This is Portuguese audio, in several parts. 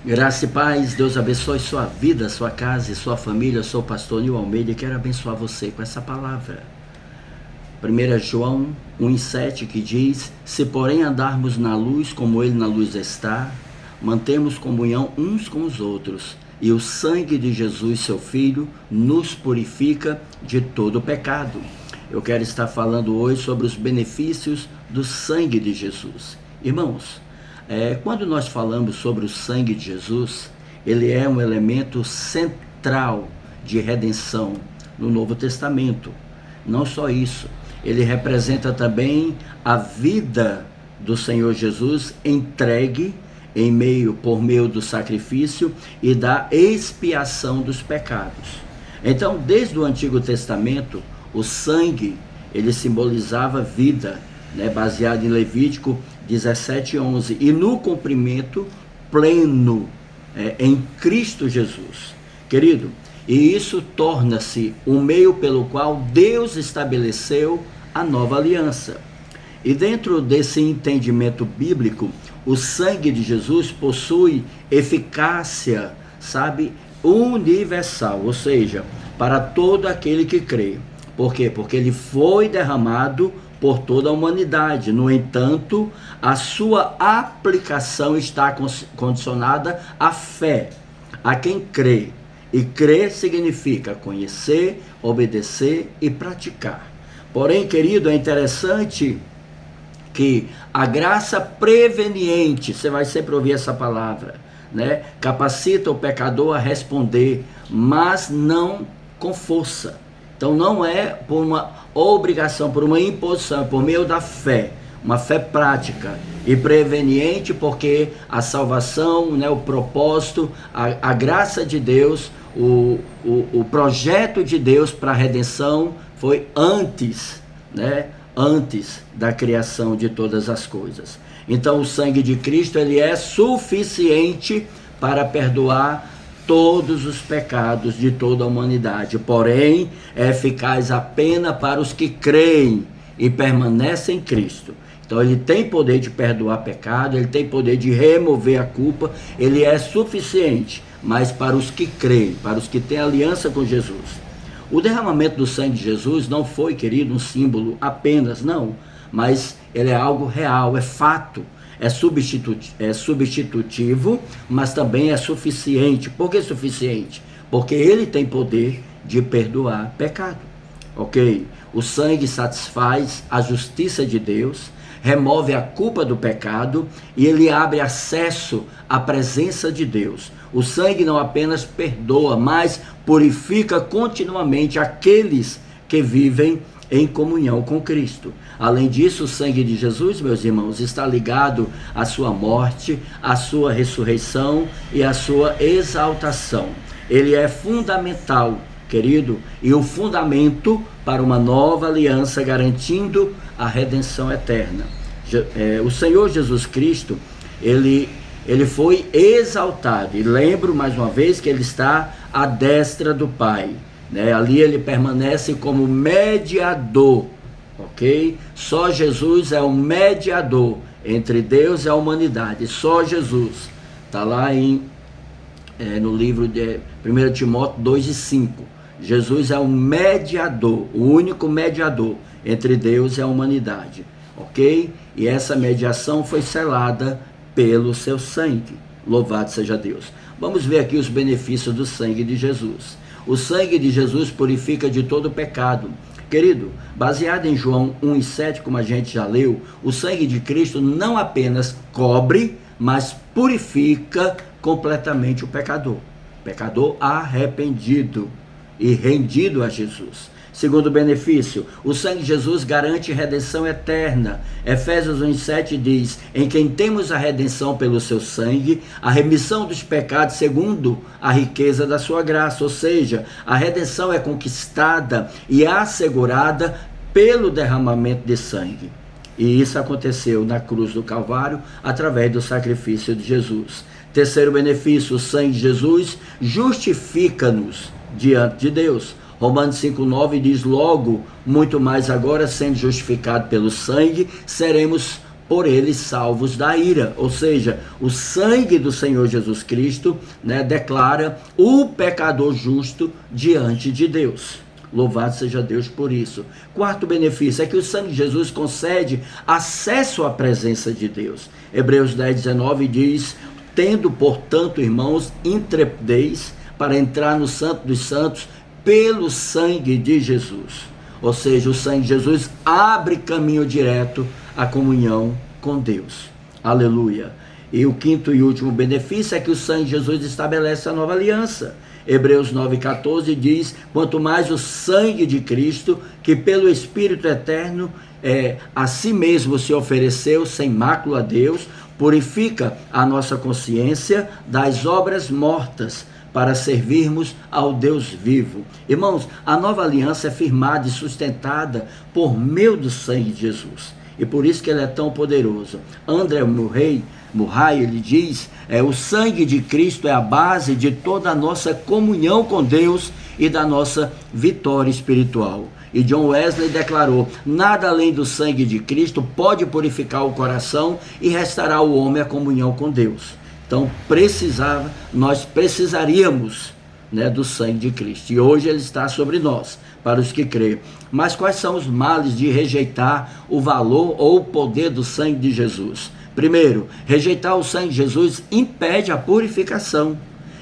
Graça e paz, Deus abençoe sua vida, sua casa e sua família. Eu sou o pastor Nil Almeida e quero abençoar você com essa palavra. 1 João 1,7 que diz: se porém andarmos na luz como ele na luz está, mantemos comunhão uns com os outros, e o sangue de Jesus, seu Filho, nos purifica de todo pecado. Eu quero estar falando hoje sobre os benefícios do sangue de Jesus. Irmãos, quando nós falamos sobre o sangue de Jesus, ele é um elemento central de redenção no Novo Testamento. Não só isso, ele representa também a vida do Senhor Jesus entregue por meio do sacrifício e da expiação dos pecados. Então, desde o Antigo Testamento, o sangue, ele simbolizava vida, baseado em Levítico 17:11, e no cumprimento pleno em Cristo Jesus. Querido, e isso torna-se um meio pelo qual Deus estabeleceu a nova aliança. E dentro desse entendimento bíblico, o sangue de Jesus possui eficácia, universal, ou seja, para todo aquele que crê. Por quê? Porque ele foi derramado por toda a humanidade. No entanto, a sua aplicação está condicionada à fé, a quem crê. E crer significa conhecer, obedecer e praticar. Porém, querido, é interessante que a graça preveniente, você vai sempre ouvir essa palavra, capacita o pecador a responder, mas não com força. Então não é por uma obrigação, por uma imposição, é por meio da fé, uma fé prática e preveniente, porque a salvação, o propósito, a graça de Deus, o projeto de Deus para a redenção foi antes da criação de todas as coisas. Então o sangue de Cristo, ele é suficiente para perdoar todos os pecados de toda a humanidade, porém é eficaz apenas para os que creem e permanecem em Cristo. Então ele tem poder de perdoar pecado, ele tem poder de remover a culpa, ele é suficiente, mas para os que creem, para os que têm aliança com Jesus. O derramamento do sangue de Jesus não foi, querido, um símbolo apenas, não, mas ele é algo real, é fato. É substitutivo, mas também é suficiente. Por que suficiente? Porque ele tem poder de perdoar pecado. Ok? O sangue satisfaz a justiça de Deus, remove a culpa do pecado e ele abre acesso à presença de Deus. O sangue não apenas perdoa, mas purifica continuamente aqueles que vivem em comunhão com Cristo. Além disso, o sangue de Jesus, meus irmãos, está ligado à sua morte, à sua ressurreição e à sua exaltação. Ele é fundamental, querido, e o fundamento para uma nova aliança, garantindo a redenção eterna. O Senhor Jesus Cristo, ele foi exaltado, e lembro mais uma vez que ele está à destra do Pai. Ali ele permanece como mediador, ok? Só Jesus é o mediador entre Deus e a humanidade, só Jesus. Está lá no livro de 1 Timóteo 2:5. Jesus é o mediador, o único mediador entre Deus e a humanidade, ok? E essa mediação foi selada pelo seu sangue. Louvado seja Deus. Vamos ver aqui os benefícios do sangue de Jesus. O sangue de Jesus purifica de todo pecado. Querido, baseado em João 1:7, como a gente já leu, o sangue de Cristo não apenas cobre, mas purifica completamente o pecador arrependido e rendido a Jesus. Segundo benefício, o sangue de Jesus garante redenção eterna. Efésios 1:7 diz: em quem temos a redenção pelo seu sangue, a remissão dos pecados segundo a riqueza da sua graça. Ou seja, a redenção é conquistada e assegurada pelo derramamento de sangue. E isso aconteceu na cruz do Calvário, através do sacrifício de Jesus. Terceiro benefício, o sangue de Jesus justifica-nos diante de Deus. Romanos 5:9 diz: logo, muito mais agora, sendo justificado pelo sangue, seremos por eles salvos da ira. Ou seja, o sangue do Senhor Jesus Cristo, né, declara o pecador justo diante de Deus. Louvado seja Deus por isso. Quarto benefício é que o sangue de Jesus concede acesso à presença de Deus. Hebreus 10:19 diz: tendo, portanto, irmãos, intrepidez para entrar no Santo dos Santos pelo sangue de Jesus. Ou seja, o sangue de Jesus abre caminho direto à comunhão com Deus. Aleluia. E o quinto e último benefício é que o sangue de Jesus estabelece a nova aliança. Hebreus 9,14 diz: quanto mais o sangue de Cristo, que pelo Espírito eterno a si mesmo se ofereceu sem mácula a Deus, purifica a nossa consciência das obras mortas, para servirmos ao Deus vivo. Irmãos, a nova aliança é firmada e sustentada por meio do sangue de Jesus. E por isso que ele é tão poderoso. André Murray, ele diz, o sangue de Cristo é a base de toda a nossa comunhão com Deus e da nossa vitória espiritual. E John Wesley declarou: nada além do sangue de Cristo pode purificar o coração e restaurar ao homem a comunhão com Deus. Então nós precisaríamos, né, do sangue de Cristo. E hoje ele está sobre nós, para os que creem. Mas quais são os males de rejeitar o valor ou o poder do sangue de Jesus? Primeiro, rejeitar o sangue de Jesus impede a purificação.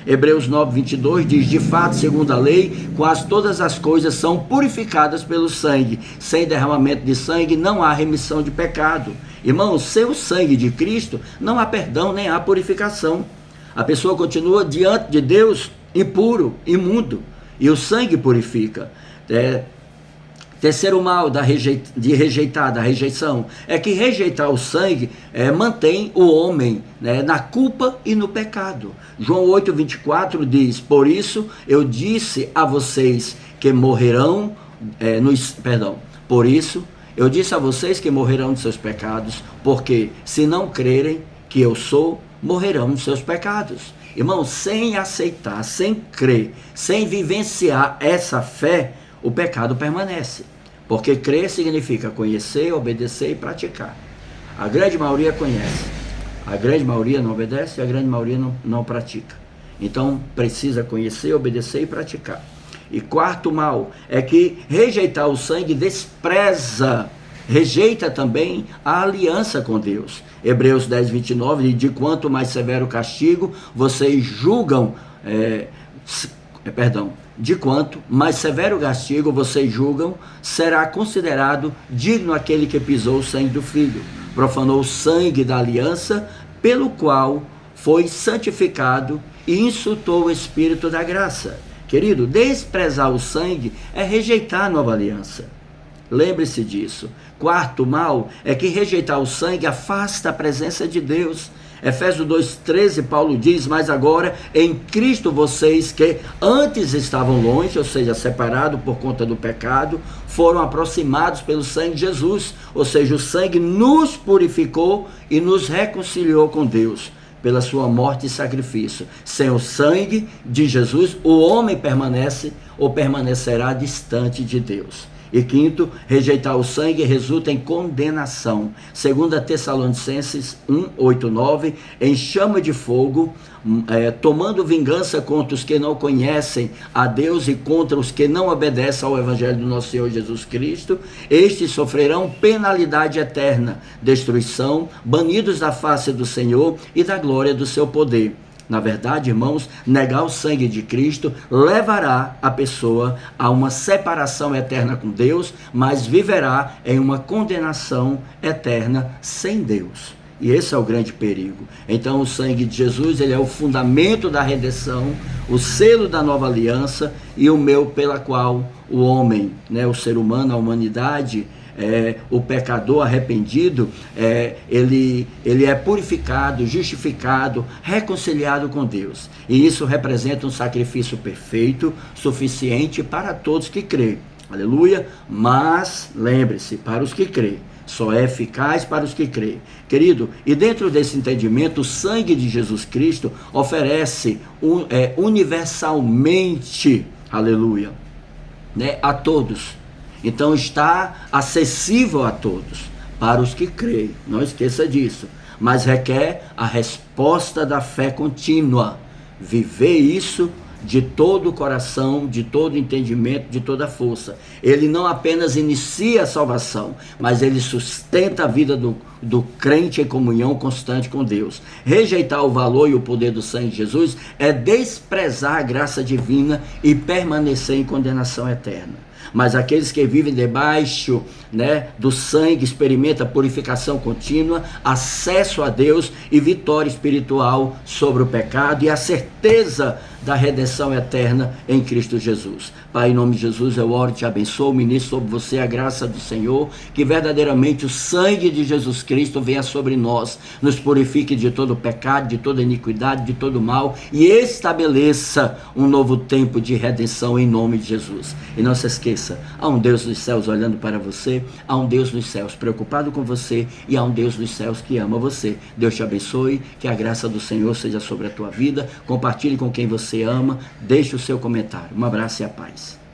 Hebreus 9:22 diz: de fato, segundo a lei, quase todas as coisas são purificadas pelo sangue. Sem derramamento de sangue não há remissão de pecado. Irmãos, sem o sangue de Cristo não há perdão nem há purificação. A pessoa continua diante de Deus impuro, imundo, e o sangue purifica. Terceiro mal da rejeição é que rejeitar o sangue mantém o homem, né, na culpa e no pecado. João 8:24 diz: por isso eu disse a vocês que morrerão, por isso eu disse a vocês que morrerão de seus pecados, porque se não crerem que eu sou, morrerão de seus pecados. Irmão, sem aceitar, sem crer, sem vivenciar essa fé, o pecado permanece. Porque crer significa conhecer, obedecer e praticar. A grande maioria conhece, a grande maioria não obedece e a grande maioria não pratica. Então precisa conhecer, obedecer e praticar. E quarto mal é que rejeitar o sangue rejeita também a aliança com Deus. Hebreus 10:29 diz: de quanto mais severo castigo vocês julgam, de quanto mais severo castigo vocês julgam, será considerado digno aquele que pisou o sangue do Filho, profanou o sangue da aliança, pelo qual foi santificado e insultou o Espírito da graça. Querido, desprezar o sangue é rejeitar a nova aliança. Lembre-se disso. Quarto mal é que rejeitar o sangue afasta a presença de Deus. Efésios 2:13, Paulo diz: mas agora em Cristo vocês que antes estavam longe, ou seja, separados por conta do pecado, foram aproximados pelo sangue de Jesus. Ou seja, o sangue nos purificou e nos reconciliou com Deus pela sua morte e sacrifício. Sem o sangue de Jesus, o homem permanece ou permanecerá distante de Deus. E quinto, rejeitar o sangue resulta em condenação. 2 Tessalonicenses 1:8-9, em chama de fogo, tomando vingança contra os que não conhecem a Deus e contra os que não obedecem ao Evangelho do nosso Senhor Jesus Cristo, estes sofrerão penalidade eterna, destruição, banidos da face do Senhor e da glória do seu poder. Na verdade, irmãos, negar o sangue de Cristo levará a pessoa a uma separação eterna com Deus, mas viverá em uma condenação eterna sem Deus. E esse é o grande perigo. Então o sangue de Jesus, ele é o fundamento da redenção, o selo da nova aliança e o meio pela qual o homem, né, o ser humano, a humanidade, o pecador arrependido, ele é purificado, justificado, reconciliado com Deus. E isso representa um sacrifício perfeito, suficiente para todos que creem. Aleluia! Mas, lembre-se, para os que creem. Só é eficaz para os que creem. Querido, e dentro desse entendimento, o sangue de Jesus Cristo oferece universalmente, aleluia, né, a todos. Então está acessível a todos. para os que creem. Não esqueça disso. Mas requer a resposta da fé contínua. Viver isso de todo o coração, de todo o entendimento, de toda a força. Ele não apenas inicia a salvação, mas ele sustenta a vida do crente em comunhão constante com Deus. Rejeitar o valor e o poder do sangue de Jesus é desprezar a graça divina e permanecer em condenação eterna. Mas aqueles que vivem debaixo, do sangue, experimentam purificação contínua, acesso a Deus e vitória espiritual sobre o pecado e a certeza da redenção eterna em Cristo Jesus. Pai, em nome de Jesus, eu oro e te abençoo, ministro sobre você a graça do Senhor, que verdadeiramente o sangue de Jesus Cristo venha sobre nós, nos purifique de todo pecado, de toda iniquidade, de todo mal e estabeleça um novo tempo de redenção em nome de Jesus. E não se esqueça, há um Deus dos céus olhando para você, há um Deus dos céus preocupado com você e há um Deus dos céus que ama você. Deus te abençoe, que a graça do Senhor seja sobre a tua vida. Compartilhe com quem você ama, deixe o seu comentário. Um abraço e a paz.